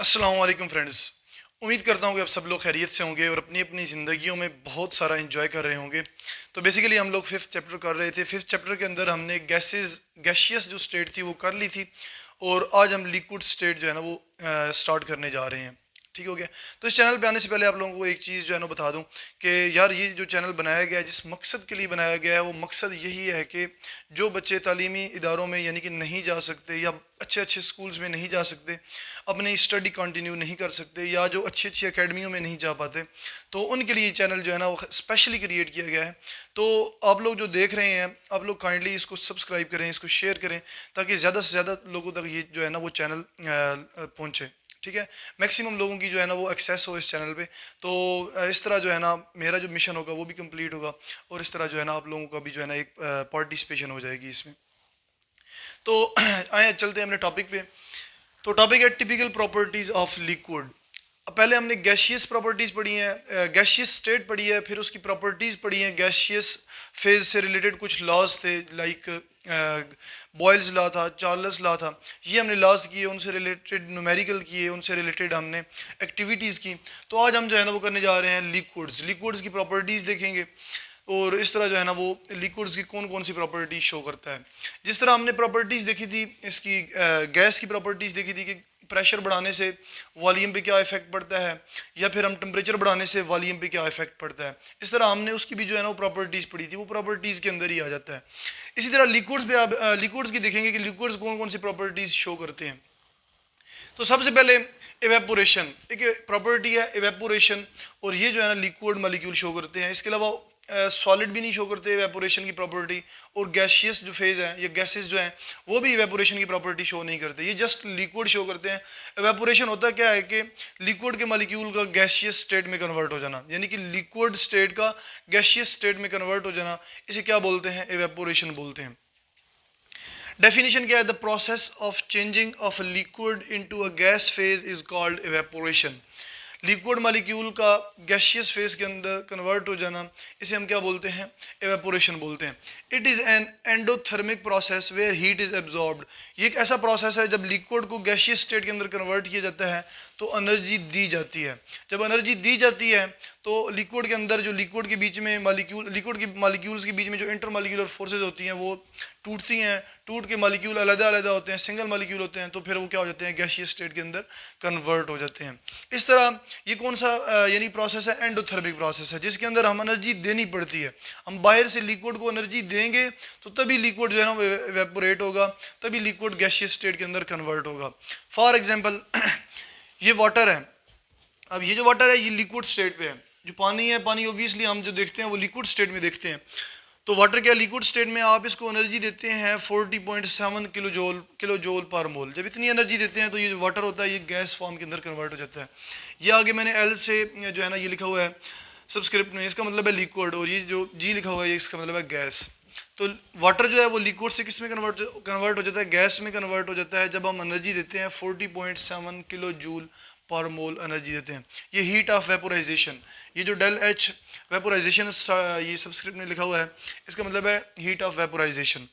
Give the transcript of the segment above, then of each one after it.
अस्सलाम वालेकुम फ्रेंड्स। उम्मीद करता हूँ कि आप सब लोग खैरियत से होंगे और अपनी अपनी ज़िंदगियों में बहुत सारा एंजॉय कर रहे होंगे। तो बेसिकली हम लोग फिफ्थ चैप्टर कर रहे थे। फिफ्थ चैप्टर के अंदर हमने गैशियस जो स्टेट थी वो कर ली थी और आज हम लिक्विड स्टेट जो है ना वो स्टार्ट करने जा रहे हैं। ठीक हो गया। तो इस चैनल पे आने से पहले आप लोगों को एक चीज़ जो है ना बता दूं कि यार ये जो चैनल बनाया गया है जिस मकसद के लिए बनाया गया है वो मकसद यही है कि जो बच्चे तालीमी इदारों में यानी कि नहीं जा सकते या अच्छे अच्छे स्कूल्स में नहीं जा सकते, अपनी स्टडी कंटिन्यू नहीं कर सकते या जो अच्छी अच्छी अकेडमियों में नहीं जा पाते, तो उनके लिए चैनल जो है ना वो स्पेशली क्रिएट किया गया है। तो आप लोग जो देख रहे हैं आप लोग काइंडली इसको सब्सक्राइब करें, इसको शेयर करें ताकि ज़्यादा से ज़्यादा लोगों तक ये जो है ना वो चैनल पहुँचे। ठीक है, मैक्सिमम लोगों की जो है ना वो एक्सेस हो इस चैनल पे। तो इस तरह जो है ना मेरा जो मिशन होगा वो भी कंप्लीट होगा और इस तरह जो है ना आप लोगों का भी जो है ना एक पार्टिसिपेशन हो जाएगी इसमें। तो आए चलते हैं अपने टॉपिक पे। तो टॉपिक है टिपिकल प्रॉपर्टीज़ ऑफ लिक्विड। पहले हमने गैशियस प्रॉपर्टीज़ पढ़ी हैं, गैशियस स्टेट पढ़ी है, फिर उसकी प्रॉपर्टीज़ पढ़ी हैं। गैशियस फेज से रिलेटेड कुछ लॉज थे, लाइक बॉयल्स लॉ था, चार्ल्स लॉ था, ये हमने लॉज किए, उनसे रिलेटेड न्यूमेरिकल किए, उनसे रिलेटेड हमने एक्टिविटीज़ की। तो आज हम जो है ना वो करने जा रहे हैं लिक्विड्स की प्रॉपर्टीज़ देखेंगे और इस तरह जो है ना वो लिक्विड्स की कौन कौन सी प्रॉपर्टीज शो करता है। जिस तरह हमने प्रॉपर्टीज़ देखी थी, इसकी गैस की प्रॉपर्टीज़ देखी थी कि प्रेशर बढ़ाने से वॉल्यूम पे क्या इफेक्ट पड़ता है या फिर हम टेम्परेचर बढ़ाने से वॉल्यूम पे क्या इफेक्ट पड़ता है। इस तरह हमने उसकी भी जो है ना वो प्रॉपर्टीज़ पढ़ी थी, वो प्रॉपर्टीज़ के अंदर ही आ जाता है। इसी तरह लिक्विड्स पे आप लिक्विड्स की देखेंगे कि लिक्विड्स कौन कौन सी प्रॉपर्टीज़ शो करते हैं। तो सबसे पहले एवेपोरेशन एक प्रॉपर्टी है, एवेपोरेशन, और ये जो है ना लिक्विड मॉलिक्यूल शो करते हैं। इसके अलावा सॉलिड भी नहीं शो करते एवेपोरेशन की प्रॉपर्टी, और गैशियस जो फेज है या गैसेस जो हैं वो भी एवेपोरेशन की प्रॉपर्टी शो नहीं करते, ये जस्ट लिक्विड शो करते हैं। एवेपोरेशन होता क्या है कि लिक्विड के मॉलिक्यूल का गैशियस स्टेट में कन्वर्ट हो जाना, यानी कि लिक्विड स्टेट का गैशियस स्टेट में कन्वर्ट हो जाना, इसे क्या बोलते हैं, एवेपोरेशन बोलते हैं। डेफिनेशन क्या है, the process of changing of liquid into a gas phase is called evaporation. Liquid molecule का गैशियस फेज के अंदर कन्वर्ट हो जाना, इसे हम क्या बोलते हैं, एवेपोरेशन बोलते हैं। It is an endothermic process where heat is absorbed. ये एक ऐसा प्रोसेस है जब लिक्विड को गैशियस स्टेट के अंदर कन्वर्ट किया जाता है तो एनर्जी दी जाती है। जब एनर्जी दी जाती है तो लिक्विड के अंदर जो लिक्विड के बीच में लिक्विड के मॉलिक्यूल्स के बीच में जो इंटर मॉलिक्यूलर फोर्सेज होती हैं वो टूटती हैं, टूट के मॉलिक्यूल अलग अलग होते हैं, सिंगल मॉलिक्यूल होते हैं, तो फिर वो क्या हो जाते हैं, गैशियस स्टेट के अंदर कन्वर्ट हो जाते हैं। इस तरह ये कौन सा यानी प्रोसेस है, एंडोथर्मिक प्रोसेस है, जिसके अंदर हम एनर्जी देनी पड़ती है। हम बाहर से लिक्विड को एनर्जी देंगे तो तभी लिक्विड जो है ना वेपोरेट होगा, तभी लिक्विड गैशियस स्टेट के अंदर कन्वर्ट होगा। फॉर एग्जाम्पल ये वाटर है। अब ये जो वाटर है ये लिक्विड स्टेट पे है। जो पानी है, पानी ओबियसली हम जो देखते हैं वो लिक्विड स्टेट में देखते हैं। तो वाटर क्या लिक्विड स्टेट में आप इसको एनर्जी देते हैं 40.7 किलो जोल पर मोल। जब इतनी एनर्जी देते हैं तो ये जो वाटर होता है ये गैस फॉर्म के अंदर कन्वर्ट हो जाता है। ये आगे मैंने एल से जो है ना ये लिखा हुआ है सबस्क्रिप्ट में, इसका मतलब है लिक्विड, और ये जो जी लिखा हुआ है इसका मतलब है गैस। तो वाटर जो है वो लिक्विड से किस में कन्वर्ट हो जाता है, गैस में कन्वर्ट हो जाता है जब हम एनर्जी देते हैं 40.7 किलो जूल पर मोल एनर्जी देते हैं। ये हीट ऑफ वेपोराइजेशन, ये जो डेल एच वेपोराइजेशन ये सबस्क्रिप्ट में लिखा हुआ है इसका मतलब है हीट ऑफ वेपोराइजेशन।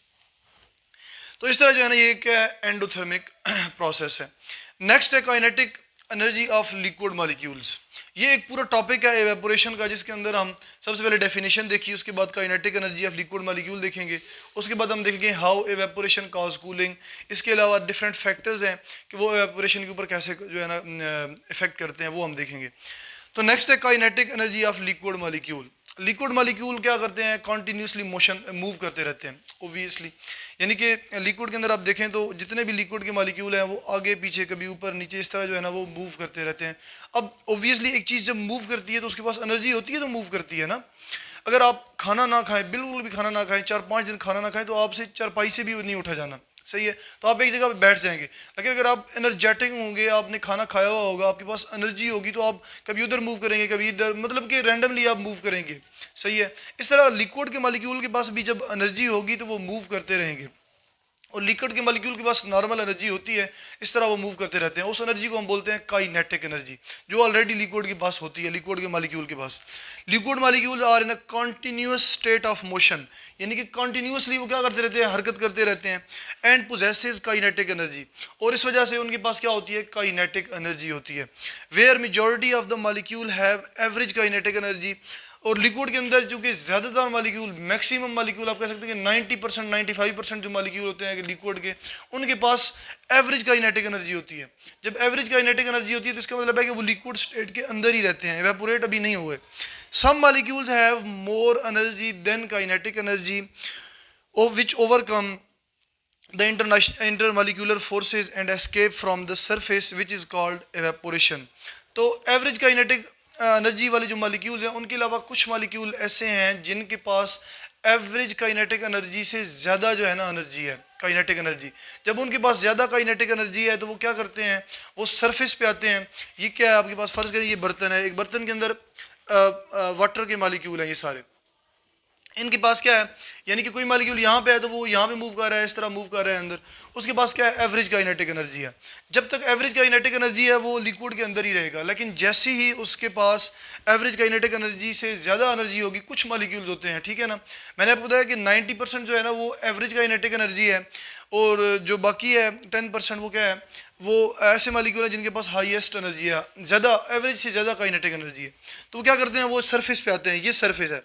तो इस तरह जो है ना ये एक एंडोथर्मिक प्रोसेस है। नेक्स्ट है kinetic energy of liquid molecules. ये एक पूरा टॉपिक है एवेपोरेशन का, जिसके अंदर हम सबसे पहले डेफिनेशन देखिए, उसके बाद kinetic energy of liquid molecule देखेंगे, उसके बाद हम देखेंगे हाउ एवेपोरेशन कॉज कूलिंग। इसके अलावा डिफरेंट फैक्टर्स हैं कि वो एवेपोरेशन के ऊपर कैसे जो है ना इफेक्ट करते हैं, वो हम देखेंगे। तो नेक्स्ट है kinetic energy of liquid molecule. Liquid molecule क्या करते हैं, कॉन्टीन्यूसली मोशन मूव करते रहते हैं ओबियसली। यानी कि लिक्विड के अंदर आप देखें तो जितने भी लिक्विड के मॉलिक्यूल हैं वो आगे पीछे कभी ऊपर नीचे इस तरह जो है ना वो मूव करते रहते हैं। अब ओबियसली एक चीज़ जब मूव करती है तो उसके पास एनर्जी होती है तो मूव करती है ना। अगर आप खाना ना खाएं, बिल्कुल भी खाना ना खाएं, 4-5 दिन खाना ना खाएं, तो आपसे चारपाई से भी नहीं उठा जाना, सही है, तो आप एक जगह पे बैठ जाएंगे। लेकिन अगर आप एनर्जेटिक होंगे, आपने खाना खाया हुआ होगा, आपके पास एनर्जी होगी, तो आप कभी उधर मूव करेंगे कभी इधर, मतलब कि रैंडमली आप मूव करेंगे, सही है। इस तरह लिक्विड के मॉलिक्यूल के पास भी जब एनर्जी होगी तो वो मूव करते रहेंगे। और लिक्विड के मॉलिक्यूल के पास नॉर्मल एनर्जी होती है, इस तरह वो मूव करते रहते हैं। उस एनर्जी को हम बोलते हैं काइनेटिक एनर्जी, जो ऑलरेडी लिक्विड के पास होती है, लिक्विड के मॉलिक्यूल के पास। Liquid molecule are in a continuous state of motion, यानी कि कॉन्टिन्यूसली वो क्या करते रहते हैं, हरकत करते रहते हैं। एंड पोजेसेस काइनेटिक एनर्जी, और इस वजह से उनके पास क्या होती है, काइनेटिक एनर्जी होती है। Where majority of the molecule have average kinetic energy, और लिक्विड के अंदर चूंकि ज़्यादातर मॉलिक्यूल, मैक्सिमम मॉलिक्यूल आप कह सकते हैं कि 90% 95% जो मॉलिक्यूल होते हैं लिक्विड के, उनके पास एवरेज काइनेटिक एनर्जी होती है। जब एवरेज काइनेटिक एनर्जी होती है तो इसका मतलब है कि वो लिक्विड स्टेट के अंदर ही रहते हैं, इवेपोरेट अभी नहीं हुए। Some molecules have more energy than kinetic energy which overcome the intermolecular forces and escape from the surface which is called evaporation। तो एवरेज काइनेटिक एनर्जी वाले जो मॉलिक्यूल्स हैं, उनके अलावा कुछ मॉलिक्यूल ऐसे हैं जिनके पास एवरेज काइनेटिक एनर्जी से ज़्यादा जो है ना एनर्जी है, काइनेटिक एनर्जी। जब उनके पास ज़्यादा काइनेटिक एनर्जी है तो वो क्या करते हैं, वो सरफेस पे आते हैं। ये क्या है आपके पास, फ़र्ज़ करिए ये बर्तन है, एक बर्तन के अंदर वाटर के मॉलिक्यूल हैं, ये सारे इनके पास क्या है, यानी कि कोई मॉलिक्यूल यहाँ पे है तो वो यहाँ पे मूव कर रहा है, इस तरह मूव कर रहा है अंदर, उसके पास क्या है, एवरेज काइनेटिक एनर्जी है। जब तक एवरेज काइनेटिक एनर्जी है वो लिक्विड के अंदर ही रहेगा, लेकिन जैसे ही उसके पास एवरेज काइनेटिक एनर्जी से ज़्यादा एनर्जी होगी, कुछ मॉलिक्यूल्स होते हैं, ठीक है ना, मैंने आपको बताया कि 90% जो है ना वो एवरेज काइनेटिक एनर्जी है, और जो बाकी है 10% वो क्या है, वो ऐसे मॉलिक्यूल है जिनके पास हाईएस्ट एनर्जी है, ज़्यादा एवरेज से ज़्यादा काइनेटिक एनर्जी है। तो वो क्या करते हैं, वो सरफेस पे आते हैं, ये सरफेस है,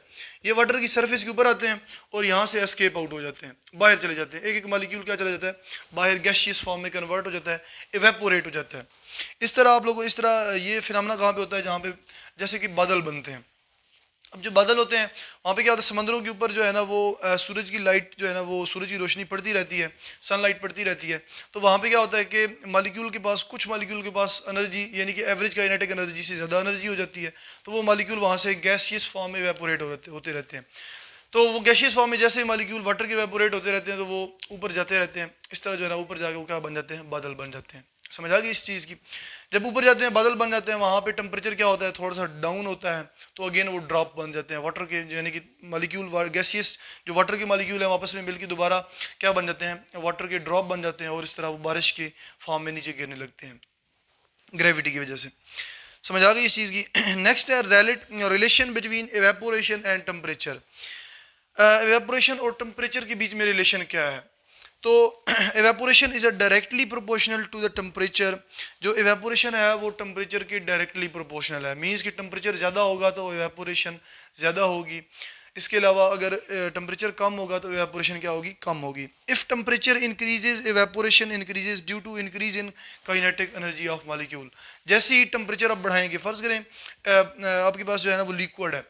ये वाटर की सरफेस के ऊपर आते हैं और यहाँ से एस्केप आउट हो जाते हैं, बाहर चले जाते हैं। एक एक मॉलिक्यूल क्या चला जाता है, बाहर गैसियस फॉर्म में कन्वर्ट हो जाता है, इवेपोरेट हो जाता है। इस तरह आप लोगों को, इस तरह ये फिनोमेना कहाँ पे होता है, जहाँ पे जैसे कि बादल बनते हैं। अब जो बादल होते हैं वहाँ पे क्या होता है, समंदरों के ऊपर जो है ना वो सूरज की लाइट जो है ना, वो सूरज की रोशनी पड़ती रहती है, सनलाइट पड़ती रहती है। तो वहाँ पे क्या होता है कि मॉलिक्यूल के पास, कुछ मॉलिक्यूल के पास एनर्जी यानी कि एवरेज काइनेटिक एनर्जी से ज़्यादा एनर्जी हो जाती है, तो वो मॉलिक्यूल वहाँ से गैसियस फॉर्म में इवेपोरेट होते रहते हैं। तो वो गैसियस फॉर्म में जैसे मॉलिक्यूल वाटर के इवेपोरेट होते रहते हैं तो वो ऊपर जाते रहते हैं, इस तरह जो है ना ऊपर जाके वो क्या बन जाते हैं, बादल बन जाते हैं। समझ आ गई इस चीज़ की। जब ऊपर जाते हैं, बादल बन जाते हैं, वहाँ पे टेम्परेचर क्या होता है, थोड़ा सा डाउन होता है, तो अगेन वो ड्रॉप बन जाते हैं वाटर के, यानी कि मॉलिक्यूल गैसियस जो वाटर के मॉलिक्यूल हैं आपस में मिलकर दोबारा क्या बन जाते हैं, वाटर के ड्रॉप बन जाते हैं, और इस तरह वो बारिश के फॉर्म में नीचे गिरने लगते हैं ग्रेविटी की वजह से। समझ आ गई इस चीज़ की। नेक्स्ट है relation between evaporation and temperature. Evaporation और टेम्परेचर के बीच में रिलेशन क्या है। तो evaporation is a directly proportional to the temperature. जो एवेपोरेशन है वो टेम्परेचर के डायरेक्टली प्रोपोर्शनल है, मीन्स कि टेम्परेचर ज़्यादा होगा तो एवेपोरेशन ज़्यादा होगी। इसके अलावा अगर टेम्परेचर कम होगा तो एवेपोरेशन क्या होगी, कम होगी। If temperature increases evaporation increases due to increase in kinetic energy of molecule. जैसे ही टेम्परेचर आप बढ़ाएंगे, फ़र्ज़ करें आपके पास जो है ना वो लिक्विड है,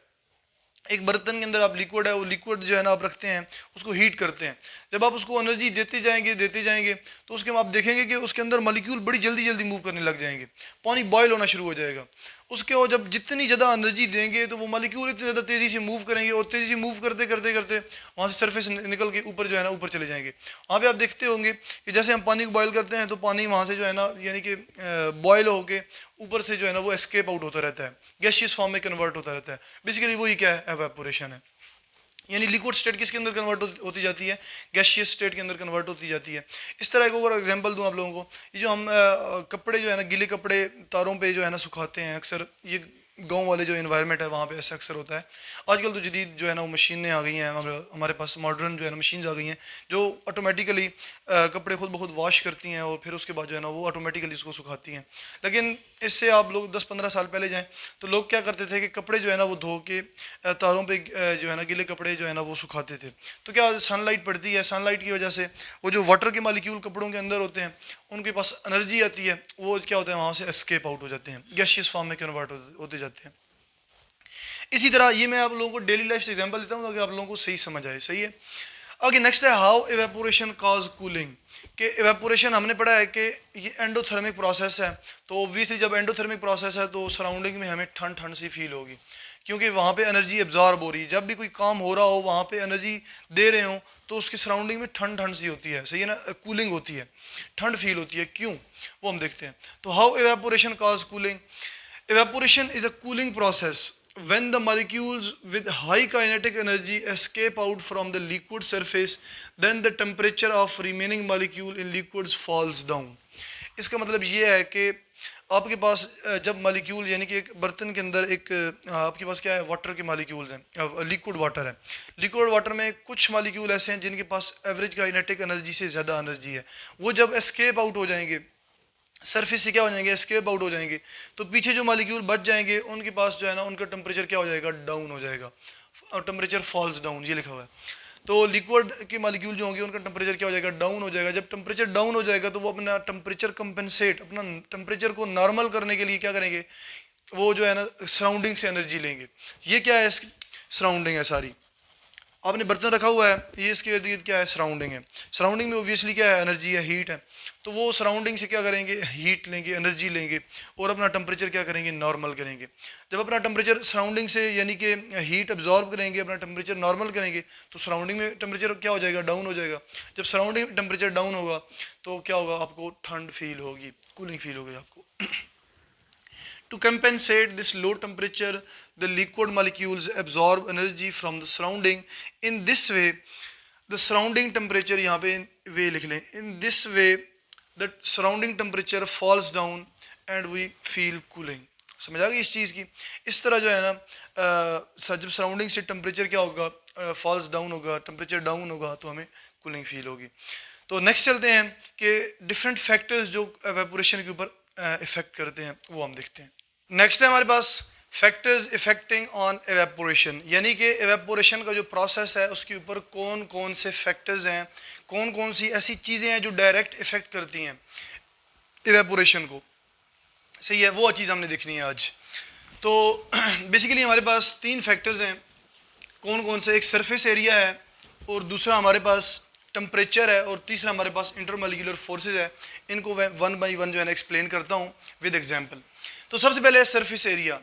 एक बर्तन के अंदर आप लिक्विड है, वो लिक्विड जो है ना आप रखते हैं, उसको हीट करते हैं। जब आप उसको एनर्जी देते जाएंगे तो उसके आप देखेंगे कि उसके अंदर मॉलिक्यूल बड़ी जल्दी जल्दी मूव करने लग जाएंगे, पानी बॉयल होना शुरू हो जाएगा। उसके और जब जितनी ज़्यादा एनर्जी देंगे तो वो मॉलिक्यूल इतनी ज़्यादा तेज़ी से मूव करेंगे, और तेज़ी से मूव करते करते करते वहाँ से सरफेस निकल के ऊपर जो है ना ऊपर चले जाएंगे। वहाँ पे आप देखते होंगे कि जैसे हम पानी को बॉयल करते हैं तो पानी वहाँ से जो है ना यानी कि बॉयल होके ऊपर से जो है ना वो एस्केप आउट होता रहता है, गैसियस फॉर्म में कन्वर्ट होता रहता है। बेसिकली वही क्या है, एवेपोरेशन है। यानी लिक्विड स्टेट किसके अंदर कन्वर्ट होती जाती है, गैसियस स्टेट के अंदर कन्वर्ट होती जाती है। इस तरह एक और एग्जांपल दूं आप लोगों को, ये जो हम कपड़े जो है ना, गीले कपड़े तारों पे जो है ना सुखाते हैं अक्सर, ये गांव वाले जो इन्वायरमेंट है वहाँ पे ऐसा अक्सर होता है। आजकल तो जदीद जो है ना वो मशीनें आ गई हैं, हमारे पास मॉडर्न जो है ना मशीन्स आ गई हैं जो ऑटोमेटिकली कपड़े खुद ब खुद वॉश करती हैं, और फिर उसके बाद जो है ना वो ऑटोमेटिकली इसको सुखाती हैं। लेकिन इससे आप लोग 10-15 साल पहले जाएँ तो लोग क्या करते थे कि कपड़े जो है ना वो धो के तारों पे जो है ना गीले कपड़े जो है ना वो सुखाते थे। तो क्या सनलाइट पड़ती है, सनलाइट की वजह से वो जो वाटर के मॉलिक्यूल कपड़ों के अंदर होते हैं उनके पास एनर्जी आती है, वो क्या होता है वहाँ से एस्केप आउट हो जाते हैं, गैसियस फॉर्म में कन्वर्ट होते जाते हैं। इसी तरह ये मैं आप लोगों को डेली लाइफ से एग्जांपल देता हूँ ताकि आप लोगों को सही समझ आए। सही है। ओके, नेक्स्ट है हाउ इवेपोरेशन कॉज कूलिंग। कि इवेपोरेशन हमने पढ़ा है कि ये एंडोथर्मिक प्रोसेस है, तो ऑब्वियसली जब एंडोथर्मिक प्रोसेस है तो सराउंडिंग में हमें ठंड ठंड सी फील होगी, क्योंकि वहाँ पे एनर्जी एब्जॉर्ब हो रही है। जब भी कोई काम हो रहा हो, वहाँ पे एनर्जी दे रहे हो तो उसके सराउंडिंग में ठंड ठंड सी होती है। सही है ना, कूलिंग होती है, ठंड फील होती है। क्यों, वो हम देखते हैं। तो how evaporation cause cooling. Evaporation is a cooling process when the molecules with high kinetic energy escape out from the liquid surface, then the temperature of remaining molecule in liquids falls down. इसका मतलब ये है कि आपके पास जब molecule यानी कि एक बर्तन के अंदर एक आपके पास क्या है, वाटर के मॉलिक्यूल्स हैं, लिक्विड वाटर है। लिक्विड वाटर में कुछ मॉलिक्यूल ऐसे हैं जिनके पास एवरेज काइनेटिक एनर्जी से ज़्यादा एनर्जी है। वो जब एस्केप आउट हो जाएंगे सरफेस से, क्या हो जाएंगे, एस्केप आउट हो जाएंगे, तो पीछे जो मॉलिक्यूल बच जाएंगे उनके पास जो है ना उनका टेम्परेचर क्या हो जाएगा, डाउन हो जाएगा, और टेम्परेचर फॉल्स डाउन, ये लिखा हुआ है। तो लिक्विड के मॉलिक्यूल जो होंगे उनका टेम्परेचर क्या हो जाएगा, डाउन हो जाएगा। जब टेम्परेचर डाउन हो जाएगा तो वो अपना टेम्परेचर कंपनसेट, अपना टेम्परेचर को नॉर्मल करने के लिए क्या करेंगे, वो जो है ना सराउंडिंग से एनर्जी लेंगे। ये क्या है, सराउंडिंग है सारी। आपने बर्तन रखा हुआ है, ये इसके इर्द गिर्द क्या है, सराउंडिंग है। सराउंडिंग में ओब्वियसली क्या है, एनर्जी है, हीट है। तो वो सराउंडिंग से क्या करेंगे, हीट लेंगे, एनर्जी लेंगे, और अपना टेम्परेचर क्या करेंगे, नॉर्मल करेंगे। जब अपना टेम्परेचर सराउंडिंग से यानी कि हीट अब्जॉर्ब करेंगे, अपना टेम्परेचर नॉर्मल करेंगे, तो सराउंडिंग में टेम्परेचर क्या हो जाएगा, डाउन हो जाएगा। जब सराउंडिंग में टेम्परेचर डाउन होगा तो क्या होगा, आपको ठंड फील होगी, कूलिंग फील होगी आपको। To compensate this low temperature, the liquid molecules absorb energy from the surrounding. In this way, the surrounding temperature, यहाँ पे वे लिख लें, in this way, the surrounding temperature falls down and we feel cooling. समझ आ गई इस चीज़ की। इस तरह जो है ना जब सराउंडिंग से टेम्परेचर क्या होगा, फॉल्स डाउन होगा, टेम्परेचर डाउन होगा, तो हमें कूलिंग फील होगी। तो नेक्स्ट चलते हैं कि डिफरेंट फैक्टर्स जो एवेपोरेशन के ऊपर इफेक्ट करते हैं वो हम देखते हैं। नेक्स्ट है हमारे पास फैक्टर्स इफेक्टिंग ऑन एवेपोरेशन, यानी कि एवेपोरेशन का जो प्रोसेस है उसके ऊपर कौन कौन से फैक्टर्स हैं, कौन कौन सी ऐसी चीज़ें हैं जो डायरेक्ट इफेक्ट करती हैं एवेपोरेशन को। सही है, वो चीज़ हमने देखनी है आज। तो बेसिकली हमारे पास तीन फैक्टर्स हैं, कौन कौन से, एक सरफेस एरिया है, और दूसरा हमारे पास टेम्परेचर है, और तीसरा हमारे पास इंटरमॉलिक्यूलर फोर्सेज है। इनको मैं वन बाई वन जो है ना एक्सप्लेन करता हूँ विद एग्जांपल। तो सबसे पहले है सरफेस एरिया।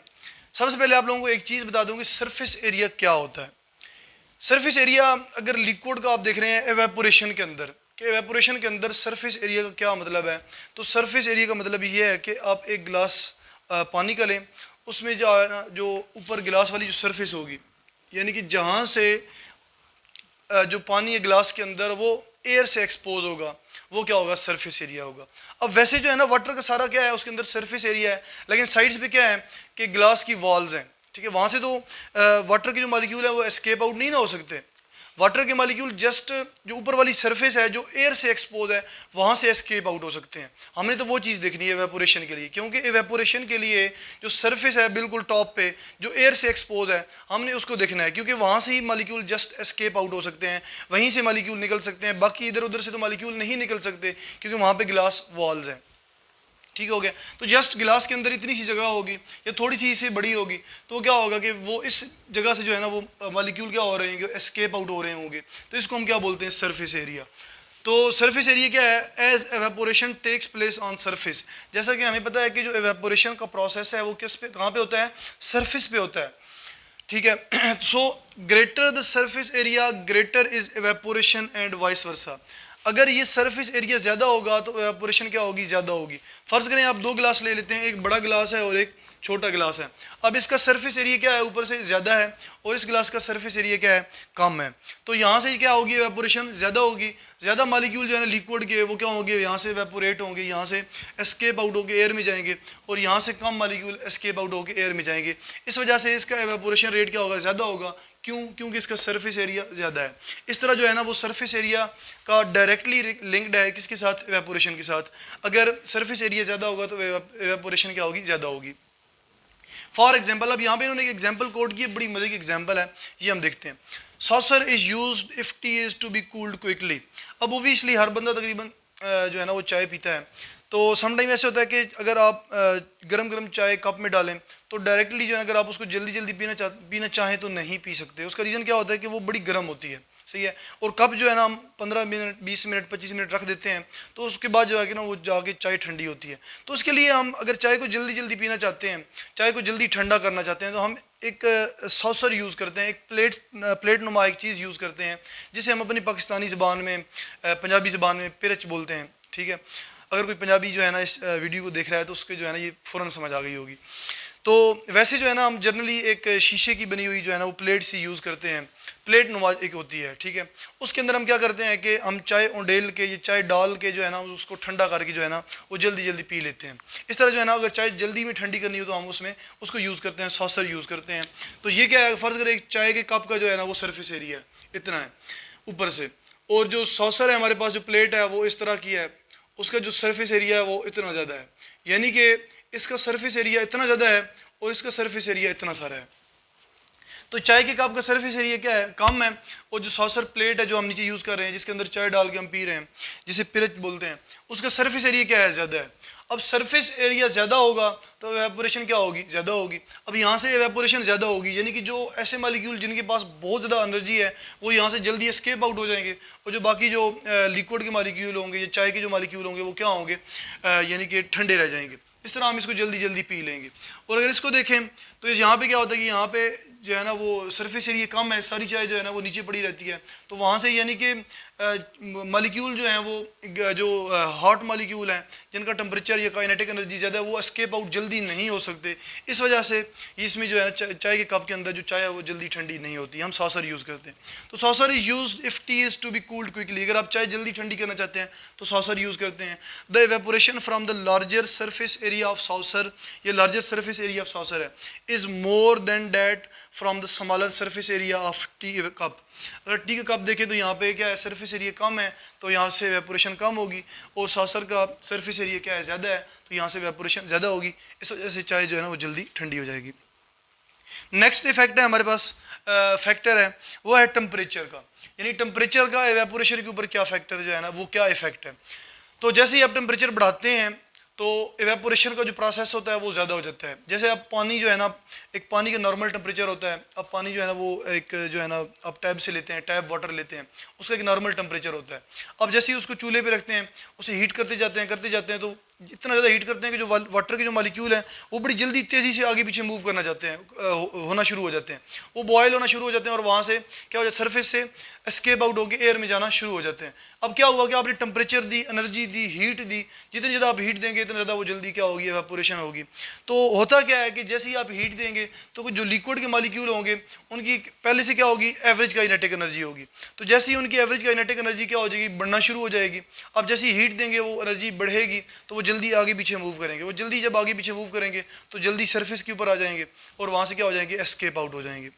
सबसे पहले आप लोगों को एक चीज़ बता दूँ कि सरफेस एरिया क्या होता है। सरफेस एरिया अगर लिक्विड का आप देख रहे हैं एवेपोरेशन के अंदर, कि एवेपोरेशन के अंदर सरफेस एरिया का क्या मतलब है, तो सरफेस एरिया का मतलब ये है कि आप एक गिलास पानी का लें, उसमें जो ऊपर गिलास वाली जो सरफेस होगी, यानी कि जहाँ से जो पानी है गिलास के अंदर वो एयर से एक्सपोज होगा, वो क्या होगा, सरफेस एरिया होगा। अब वैसे जो है ना वाटर का सारा क्या है, उसके अंदर सरफेस एरिया है, लेकिन साइड्स पे क्या है कि ग्लास की वॉल्स हैं, ठीक है। वहाँ से तो वाटर के जो मॉलिक्यूल है वो एस्केप आउट नहीं ना हो सकते। वाटर के मॉलिक्यूल जस्ट जो ऊपर वाली सरफेस है जो एयर से एक्सपोज है वहाँ से एस्केप आउट हो सकते हैं। हमने तो वो चीज़ देखनी है एवेपोरेशन के लिए, क्योंकि एवेपोरेशन के लिए जो सरफेस है बिल्कुल टॉप पे जो एयर से एक्सपोज है हमने उसको देखना है, क्योंकि वहाँ से ही मॉलिक्यूल जस्ट एस्केप आउट हो सकते हैं, वहीं से मॉलिक्यूल निकल सकते हैं, बाकी इधर उधर से तो मॉलिक्यूल नहीं निकल सकते क्योंकि वहाँ पर गिलास वॉल्स हैं। ठीक हो गया। तो जस्ट गिलास के अंदर इतनी सी जगह होगी या थोड़ी सी इससे बड़ी होगी, तो क्या होगा कि वो इस जगह से जो है ना वो मॉलिक्यूल क्या हो रहे हैं, एस्केप आउट हो रहे होंगे, तो इसको हम क्या बोलते हैं, सरफेस एरिया। तो सरफेस एरिया क्या है, as evaporation takes place on surface. जैसा कि हमें पता है कि जो एवेपोरेशन का प्रोसेस है वो किस पे, कहाँ पे होता है, सरफेस पे होता है। ठीक है। So greater the surface area greater is evaporation and vice versa. अगर ये सरफेस एरिया ज़्यादा होगा तो एवेपोरेशन क्या होगी, ज़्यादा होगी। फ़र्ज़ करें आप दो गिलास ले लेते हैं, एक बड़ा गिलास है और एक छोटा गिलास है। अब इसका सरफेस एरिया क्या है, ऊपर से ज़्यादा है, और इस गिलास का सरफेस एरिया क्या है, कम है। तो यहाँ से क्या होगी, एवेपोरेशन ज़्यादा होगी। ज़्यादा मॉलिक्यूल जो है ना लिक्विड के वो क्या होंगे, यहाँ से एवेपोरेट होंगे, यहाँ से एस्केप आउट होकर एयर में जाएंगे, और यहाँ से कम मॉलिक्यूल एस्केप आउट होकर एयर में जाएंगे। इस वजह से इसका एवेपोरेशन रेट क्या होगा, ज़्यादा होगा। क्यों? क्योंकि इसका सरफेस एरिया ज़्यादा है। इस तरह जो है ना वो सरफेस एरिया का डायरेक्टली लिंक्ड है किसके साथ, एवेपोरेशन के साथ। अगर सरफेस एरिया ज़्यादा होगा तो एवेपोरेशन क्या होगी, ज़्यादा होगी। फॉर एग्जाम्पल, अब यहाँ पे इन्होंने एक एग्जाम्पल कोड की, बड़ी मजे की एग्जाम्पल है, ये हम देखते हैं। Saucer is used if tea is to be cooled quickly. अब ओबियसली हर बंदा तकरीबन जो है ना वो चाय पीता है, तो समटाइम ऐसे होता है कि अगर आप गरम गरम चाय कप में डालें तो डायरेक्टली जो है अगर आप उसको जल्दी जल्दी पीना चाहें तो नहीं पी सकते। उसका रीज़न क्या होता है कि वो बड़ी गर्म होती है, सही है। और कप जो है ना हम 15 मिनट 20 मिनट 25 मिनट रख देते हैं, तो उसके बाद जो है कि ना वो जाके चाय ठंडी होती है। तो उसके लिए हम अगर चाय को जल्दी जल्दी पीना चाहते हैं, चाय को जल्दी ठंडा करना चाहते हैं, तो हम एक सॉसर यूज़ करते हैं, एक प्लेट नुमा एक चीज़ यूज़ करते हैं, जिसे हम अपनी पाकिस्तानी ज़बान में, पंजाबी ज़बान में पिरच बोलते हैं। ठीक है। अगर कोई पंजाबी जो है ना इस वीडियो को देख रहा है तो उसके जो है ना ये फ़ौरन समझ आ गई होगी। तो वैसे जो है ना हम जनरली एक शीशे की बनी हुई जो है ना वो प्लेट सी यूज़ करते हैं, प्लेट नुमा एक होती है, ठीक है। उसके अंदर हम क्या करते हैं कि हम चाय उंडेल के, ये चाय डाल के जो है ना उसको ठंडा करके जो है ना वो जल्दी जल्दी पी लेते हैं। इस तरह जो है ना अगर चाय जल्दी में ठंडी करनी हो तो हम उसमें उसको यूज़ करते हैं, सॉसर यूज़ करते हैं। तो ये क्या है, फ़र्ज़ करें एक चाय के कप का जो है ना वो सरफेस एरिया इतना है ऊपर से, और जो सॉसर है हमारे पास, जो प्लेट है वो इस तरह की है, उसका जो सरफेस एरिया है वो इतना ज़्यादा है, यानी कि इसका सरफेस एरिया इतना ज़्यादा है और इसका सरफेस एरिया इतना सारा है। तो चाय के कप का सरफेस एरिया क्या है, कम है, और जो सॉसर प्लेट है जो हम नीचे यूज़ कर रहे हैं, जिसके अंदर चाय डाल के हम पी रहे हैं, जिसे पिरच बोलते हैं, उसका सरफेस एरिया क्या है, ज़्यादा है। अब सरफेस एरिया ज़्यादा होगा तो एवेपोरेशन क्या होगी, ज़्यादा होगी। अब यहाँ से एवेपोरेशन ज़्यादा होगी, यानी कि जो ऐसे मालिक्यूल जिनके पास बहुत ज़्यादा एनर्जी है वो यहाँ से जल्दी एस्केप आउट हो जाएंगे, और जो बाकी जो लिक्विड के मालिक्यूल होंगे या चाय के जो मालिक्यूल होंगे वो क्या होंगे, यानी कि ठंडे रह जाएंगे। इस तरह हम इसको जल्दी जल्दी पी लेंगे। और अगर इसको देखें तो यहाँ पे क्या होता है कि यहाँ पे जो है ना वो सरफेस एरिया कम है, सारी चाय जो है ना वो नीचे पड़ी रहती है, तो वहाँ से यानी कि मालिक्यूल जो हैं वो जो हॉट मालिक्यूल हैं जिनका टेम्परेचर या काइनेटिक एनर्जी ज़्यादा है वो एस्केप आउट जल्दी नहीं हो सकते। इस वजह से इसमें जो है ना चाय के कप के अंदर जो चाय है वो जल्दी ठंडी नहीं होती, हम सॉसर यूज़ करते हैं। तो saucer is use if tea is to be cooled quickly, अगर आप चाय जल्दी ठंडी करना चाहते हैं तो सॉसर यूज़ करते हैं। The evaporation from the larger surface area of saucer, ये larger surface area of saucer है, is more than that from the smaller surface area of tea cup. अगर टी का कप देखें तो यहाँ पे क्या है, सरफेस एरिया कम है तो यहाँ से एवेपोरेशन कम होगी, और सॉसर का सरफेस एरिया क्या है, ज़्यादा है, तो यहाँ से एवेपोरेशन ज़्यादा होगी। इस वजह से चाय जो है ना वो जल्दी ठंडी हो जाएगी। नेक्स्ट इफेक्ट है हमारे पास, फैक्टर है वो है टेम्परेचर का, यानी टेम्परेचर का एवेपोरेशन के ऊपर क्या फैक्टर जो है ना वो क्या इफेक्ट है। तो जैसे ही आप टेम्परेचर बढ़ाते हैं तो एवेपोरेशन का जो प्रोसेस होता है वो ज़्यादा हो जाता है। जैसे आप पानी जो है ना, एक पानी का नॉर्मल टेम्परेचर होता है, अब पानी जो है ना वो एक जो है ना आप टैब से लेते हैं, टैब वाटर लेते हैं, उसका एक नॉर्मल टेम्परेचर होता है। अब जैसे ही उसको चूल्हे पे रखते हैं, उसे हीट करते जाते हैं तो इतना ज़्यादा हीट करते हैं कि जो वाटर के जो मालिक्यूल हैं वो बड़ी जल्दी तेज़ी से आगे पीछे मूव करना चाहते हैं, होना शुरू हो जाते हैं, वो बॉयल होना शुरू हो जाते हैं, और वहाँ से क्या हो जाता है, सरफेस से एस्केप आउट होकर एयर में जाना शुरू हो जाते हैं। अब क्या हुआ कि आपने टेम्परेचर दी, एनर्जी दी, हीट दी, जितनी ज़्यादा आप हीट देंगे इतना ज़्यादा वो जल्दी क्या होगी, एवेपोरेशन होगी। तो होता क्या है कि जैसे ही आप हीट देंगे तो कुछ जो लिक्विड के मालिक्यूल होंगे उनकी पहले से क्या होगी, एवरेज काइनेटिक एनर्जी होगी। तो जैसे ही उनकी एवरेज काइनेटिक एनर्जी क्या हो जाएगी, बढ़ना शुरू हो जाएगी। अब जैसे ही हीट देंगे वो एनर्जी बढ़ेगी तो वो जल्दी आगे पीछे मूव करेंगे, वो जल्दी जब आगे पीछे मूव करेंगे तो जल्दी सरफेस के ऊपर आ जाएंगे और वहाँ से क्या हो जाएंगे, एस्केप आउट हो जाएंगे।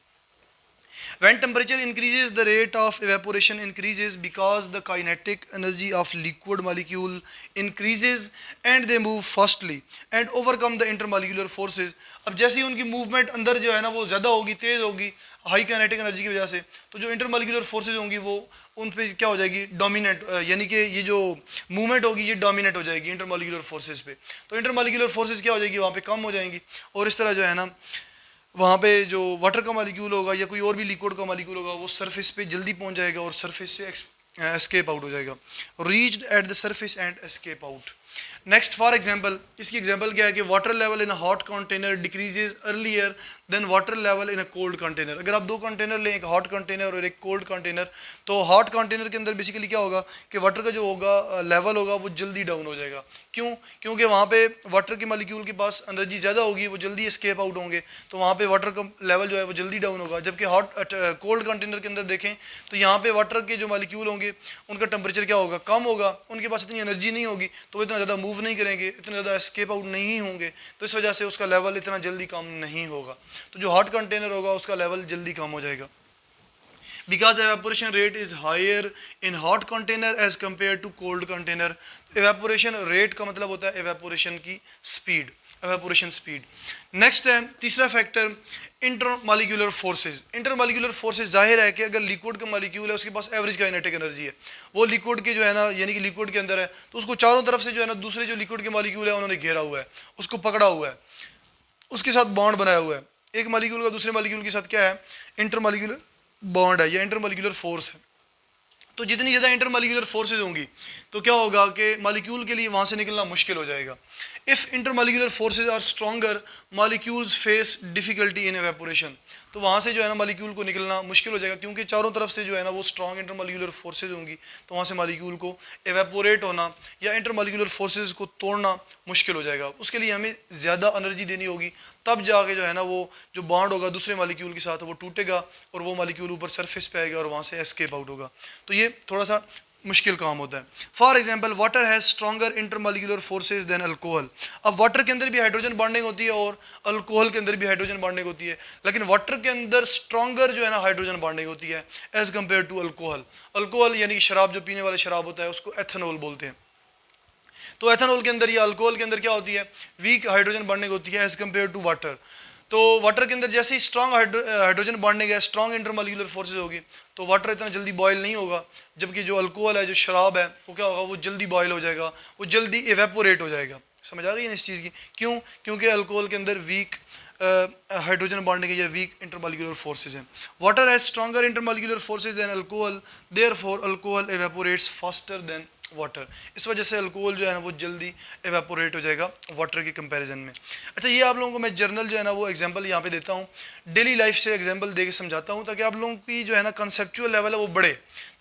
When temperature increases, the rate of evaporation increases because the kinetic energy of liquid molecule increases and they move fastly and overcome the intermolecular forces. अब जैसे ही उनकी मूवमेंट अंदर जो है ना वो ज़्यादा होगी, तेज़ होगी, हाई काइनेटिक एनर्जी की वजह से, तो जो इंटरमोलिकुलर फोर्सेज होंगी वो उन पे क्या हो जाएगी, डोमिनेट, यानी कि ये जो मूवमेंट होगी ये डोमिनेट हो जाएगी इंटरमोलिकुलर फोर्सेज पे। तो इंटरमोलिकुलर फोर्सेज क्या हो जाएगी, वहाँ पे कम हो जाएंगी, और इस तरह जो है ना वहाँ पे जो वाटर का मालिक्यूल होगा या कोई और भी लिक्विड का मालिक्यूल होगा वो सरफेस पे जल्दी पहुँच जाएगा और सरफेस से एस्केप आउट हो जाएगा, reached at the surface and escape out. Next for example, इसकी एग्जांपल क्या है कि water level in a hot container decreases earlier than water level in a cold container. अगर आप दो कंटेनर लें, एक हॉट कंटेनर और एक कोल्ड कंटेनर, तो हॉट कंटेनर के अंदर बेसिकली क्या होगा कि वाटर का जो होगा लेवल होगा वो जल्दी डाउन हो जाएगा। क्यों? क्योंकि वहाँ पे वाटर के मालिक्यूल के पास एनर्जी ज़्यादा होगी, वो जल्दी एस्केप आउट होंगे, तो वहाँ पे वाटर का लेवल जो है वो जल्दी डाउन होगा। जबकि कोल्ड कंटेनर के अंदर देखें तो यहाँ पे वाटर के जो मालिक्यूल होंगे उनका टेम्परेचर क्या होगा, कम होगा, उनके पास इतनी एनर्जी नहीं होगी, तो वो इतना ज़्यादा मूव नहीं करेंगे, इतना ज़्यादा एस्केप आउट नहीं होंगे, तो इस वजह से उसका लेवल इतना जल्दी कम नहीं होगा। तो जो हॉट कंटेनर होगा उसका लेवल जल्दी कम हो जाएगा। Because evaporation rate is higher in hot container as compared to cold container. evaporation rate का मतलब होता है evaporation की speed, evaporation speed. नेक्स्ट है तीसरा factor intermolecular forces. Intermolecular forces जाहिर है कि अगर लिक्विड का मॉलिक्यूल है उसके पास एवरेज काइनेटिक एनर्जी है, वो लिक्विड के जो है ना यानी कि लिक्विड के अंदर है, तो उसको चारों तरफ से जो है ना दूसरे जो लिक्विड के मॉलिक्यूल है उन्होंने घेरा हुआ है, उसको पकड़ा हुआ है, उसके साथ बॉन्ड बनाया हुआ है। एक मॉलिक्यूल का दूसरे मॉलिक्यूल के साथ क्या है, इंटरमॉलिक्यूलर बॉन्ड है या इंटरमॉलिक्यूलर फोर्स है। तो जितनी ज़्यादा इंटरमॉलिक्यूलर फोर्सेज होंगी तो क्या होगा कि मॉलिक्यूल के लिए वहाँ से निकलना मुश्किल हो जाएगा। If intermolecular forces are stronger molecules face difficulty in evaporation. तो वहाँ से जो है ना मॉलिक्यूल को निकलना मुश्किल हो जाएगा, क्योंकि चारों तरफ से जो है ना वो स्ट्रॉन्ग इंटरमॉलिक्यूलर फोर्सेज होंगी, तो वहाँ से मॉलिक्यूल को एवेपोरेट होना या इंटरमॉलिक्यूलर फोर्सेज को तोड़ना मुश्किल हो जाएगा। उसके लिए हमें ज़्यादा एनर्जी देनी होगी, तब जाके जो है ना वो जो बॉन्ड होगा दूसरे मॉलिक्यूल के साथ वो टूटेगा और वो मॉलिक्यूल ऊपर सरफेस पे आएगा और वहाँ से एस्केप आउट होगा। तो ये थोड़ा सा मुश्किल काम होता है। For example water has stronger intermolecular forces than alcohol. अब वाटर के अंदर भी हाइड्रोजन बॉन्डिंग होती है और अल्कोहल के अंदर भी हाइड्रोजन बॉन्डिंग होती है, लेकिन वाटर के अंदर स्ट्रॉन्गर जो है ना हाइड्रोजन बॉन्डिंग होती है as compare to alcohol. Alcohol यानी कि शराब, जो पीने वाला शराब होता है उसको एथेनॉल बोलते हैं। तो एथेनॉल के अंदर या अल्कोहल के अंदर क्या होती है, वीक हाइड्रोजन बॉन्डिंग होती है एज कम्पेयर टू वाटर। तो वाटर के अंदर जैसे ही स्ट्रॉन्ग हाइड्रोजन बॉन्डिंग है, स्ट्रॉन्ग इंटरमॉलिक्यूलर फोर्सेज होगी, तो वाटर इतना जल्दी बॉयल नहीं होगा, जबकि जो अल्कोहल है, जो शराब है, वो क्या होगा, वो जल्दी बॉयल हो जाएगा, वो जल्दी इवेपोरेट हो जाएगा। समझ आ गई ना इस चीज़ की? क्यों? क्योंकि अल्कोहल के अंदर वीक हाइड्रोजन बॉन्डिंग या वीक इंटरमॉलिक्यूलर फोर्सेज हैं। Water has stronger intermolecular forces than alcohol, therefore alcohol evaporates faster than water. इस वजह से अल्कोहल जो है ना वो जल्दी एवेपोरेट हो जाएगा वाटर के कंपैरिजन में। अच्छा, ये आप लोगों को मैं जर्नल जो है ना वो एग्जांपल यहाँ पे देता हूँ, डेली लाइफ से एग्जांपल दे के समझाता हूँ, ताकि आप लोगों की जो है ना कंसेप्चुअल लेवल है वो बढ़े,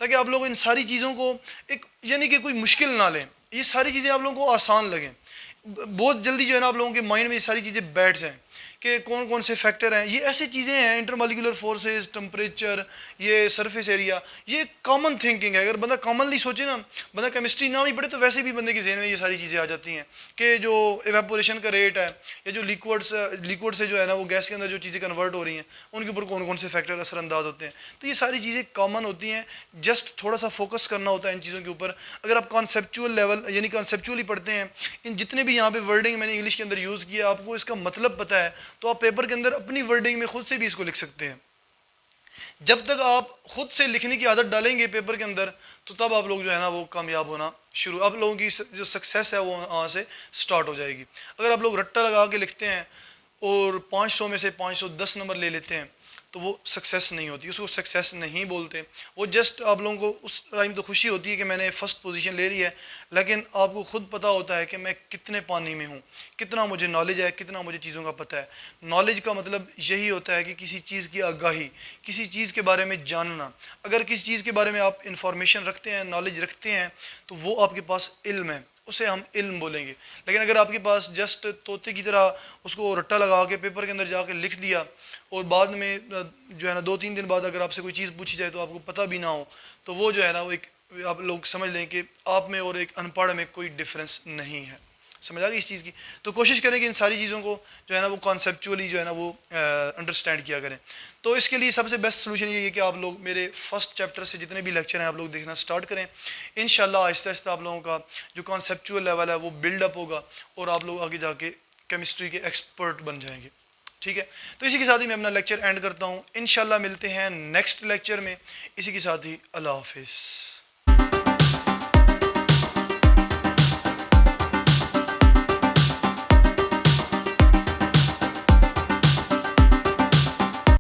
ताकि आप लोग इन सारी चीज़ों को एक यानी कि कोई मुश्किल ना लें, ये सारी चीज़ें आप लोगों को आसान लगें। बहुत जल्दी जो है ना आप लोगों के माइंड में ये सारी चीज़ें बैठ जाएँ कि कौन कौन से फैक्टर हैं। ये ऐसी चीज़ें हैं, इंटरमॉलिक्यूलर फोर्सेस, टेम्परेचर, ये सरफेस एरिया, ये कॉमन थिंकिंग है। अगर बंदा कॉमनली सोचे ना, बंदा केमिस्ट्री ना भी पढ़े, तो वैसे भी बंदे के जहन में ये सारी चीज़ें आ जाती हैं कि जो एवेपोरेशन का रेट है या जो लिक्विड से जो है ना वो गैस के अंदर जो चीज़ें कन्वर्ट हो रही हैं, उनके ऊपर कौन कौन से फैक्टर असरअंदाज होते हैं। तो ये सारी चीज़ें कॉमन होती हैं, जस्ट थोड़ा सा फोकस करना होता है इन चीज़ों के ऊपर। अगर आप कॉन्सेप्चुअल लेवल यानी कॉन्सेप्चुअली पढ़ते हैं, इन जितने भी यहाँ पे वर्डिंग मैंने इंग्लिश के अंदर यूज़ किया, आपको इसका मतलब पता है, तो आप पेपर के अंदर अपनी वर्डिंग में खुद से भी इसको लिख सकते हैं। जब तक आप खुद से लिखने की आदत डालेंगे पेपर के अंदर, तो तब आप लोग जो है ना वो कामयाब होना शुरू, आप लोगों की जो सक्सेस है वो वहाँ से स्टार्ट हो जाएगी। अगर आप लोग रट्टा लगा के लिखते हैं और 500 में से 510 नंबर ले लेते हैं, तो वो सक्सेस नहीं होती, उसको सक्सेस नहीं बोलते। वो जस्ट आप लोगों को उस टाइम तो खुशी होती है कि मैंने फ़र्स्ट पोजीशन ले ली है, लेकिन आपको खुद पता होता है कि मैं कितने पानी में हूँ, कितना मुझे नॉलेज है, कितना मुझे चीज़ों का पता है। नॉलेज का मतलब यही होता है कि किसी चीज़ की आगाही, किसी चीज़ के बारे में जानना। अगर किसी चीज़ के बारे में आप इंफॉर्मेशन रखते हैं, नॉलेज रखते हैं, तो वो आपके पास इल्म है, उसे हम इल्म बोलेंगे। लेकिन अगर आपके पास जस्ट तोते की तरह उसको रट्टा लगा के पेपर के अंदर जाके लिख दिया और बाद में जो है ना 2-3 दिन बाद अगर आपसे कोई चीज़ पूछी जाए तो आपको पता भी ना हो, तो वो जो है ना वो एक, आप लोग समझ लें कि आप में और एक अनपढ़ में कोई डिफरेंस नहीं है। समझ आ गई इस चीज़ की? तो कोशिश करें कि इन सारी चीज़ों को जो है ना वो कॉन्सेप्चुअली जो है ना वो अंडरस्टैंड किया करें। तो इसके लिए सबसे बेस्ट सोल्यूशन ये है कि आप लोग मेरे फर्स्ट चैप्टर से जितने भी लेक्चर हैं आप लोग देखना स्टार्ट करें। इंशाल्लाह आहिस्ता आहिस्ता आप लोगों का जो कॉन्सेप्चुअल लेवल है वो बिल्डअप होगा और आप लोग आगे जाके केमिस्ट्री के एक्सपर्ट बन जाएंगे। ठीक है, तो इसी के साथ ही मैं अपना लेक्चर एंड करता हूँ। इंशाल्लाह मिलते हैं नेक्स्ट लेक्चर में। इसी के साथ ही अल्लाह हाफिज़।